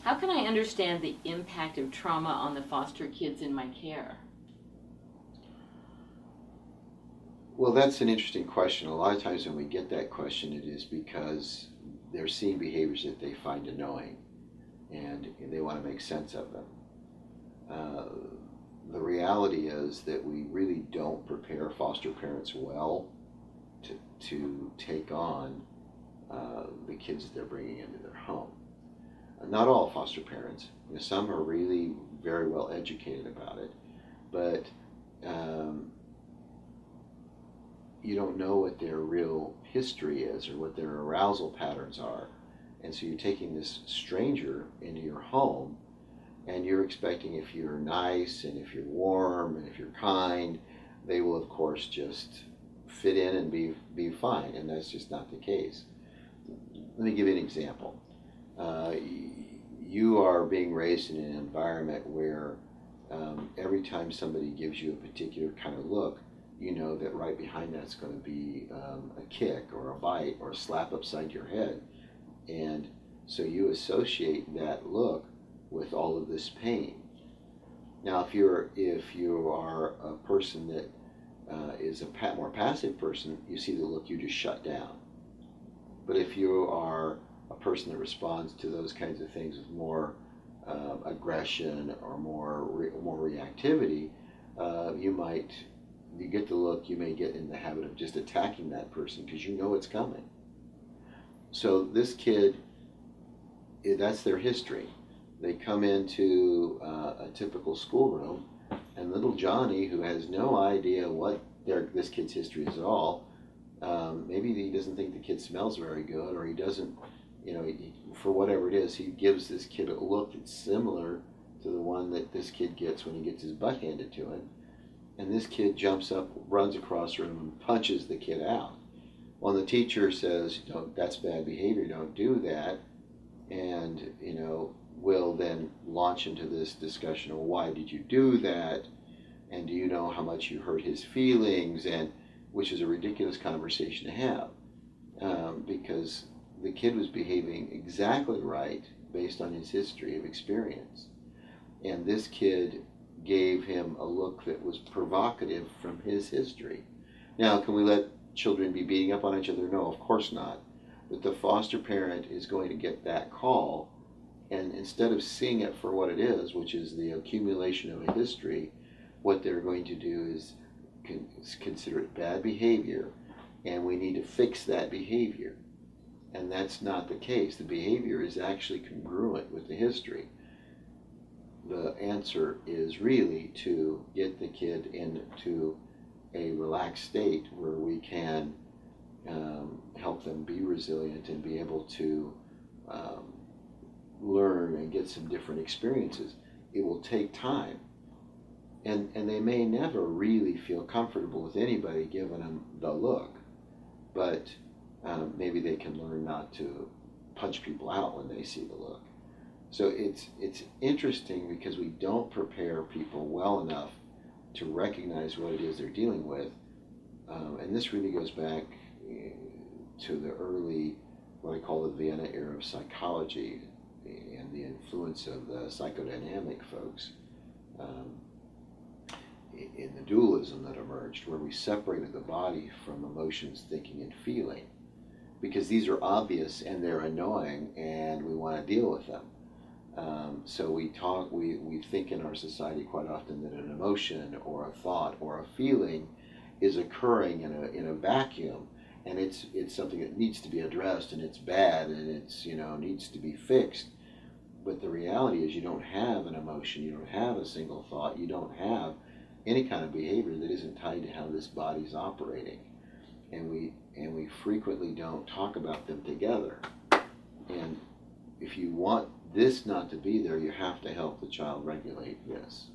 How can I understand the impact of trauma on the foster kids in my care? Well, that's an interesting question. A lot of times when we get that question, it is because they're seeing behaviors that they find annoying and they want to make sense of them. Uh, the reality is that we really don't prepare foster parents well to take on the kids that they're bringing into their home. Not all foster parents. Some are really very well educated about it, but you don't know what their real history is or what their arousal patterns are. And so you're taking this stranger into your home and you're expecting, if you're nice and if you're warm and if you're kind, they will of course just fit in and be fine, and that's just not the case. Let me give you an example. You are being raised in an environment where every time somebody gives you a particular kind of look, you know that right behind that's going to be a kick or a bite or a slap upside your head. And so you associate that look with all of this pain. Now, if you are a person that is a more passive person, you see the look, you just shut down. But if you are a person that responds to those kinds of things with more aggression or more reactivity, you get the look, you may get in the habit of just attacking that person because you know it's coming. So this kid, that's their history. They come into a typical schoolroom, and little Johnny, who has no idea what this kid's history is at all, maybe he doesn't think the kid smells very good, or he doesn't, for whatever it is, he gives this kid a look that's similar to the one that this kid gets when he gets his butt handed to him. And this kid jumps up, runs across the room, and punches the kid out. Well, the teacher says, that's bad behavior, don't do that. And, will then launch into this discussion of why did you do that? And do you know how much you hurt his feelings? And which is a ridiculous conversation to have, because the kid was behaving exactly right based on his history of experience. And this kid gave him a look that was provocative from his history. Now, can we let children be beating up on each other? No, of course not. But the foster parent is going to get that call, and instead of seeing it for what it is, which is the accumulation of a history, what they're going to do is consider it bad behavior, and we need to fix that behavior. And that's not the case. The behavior is actually congruent with the history. The answer is really to get the kid into a relaxed state where we can help them be resilient and be able to learn and get some different experiences. It will take time. And they may never really feel comfortable with anybody giving them the look, but maybe they can learn not to punch people out when they see the look. So it's interesting because we don't prepare people well enough to recognize what it is they're dealing with. And this really goes back to the early, what I call the Vienna era of psychology and the influence of the psychodynamic folks in the dualism that emerged, where we separated the body from emotions, thinking, and feeling, because these are obvious and they're annoying and we want to deal with them. So we think in our society quite often that an emotion or a thought or a feeling is occurring in a vacuum, and it's something that needs to be addressed, and it's bad, and it's needs to be fixed. But the reality is you don't have an emotion, you don't have a single thought, you don't have any kind of behavior that isn't tied to how this body's operating, and we frequently don't talk about them together. And if you want this not to be there, you have to help the child regulate this.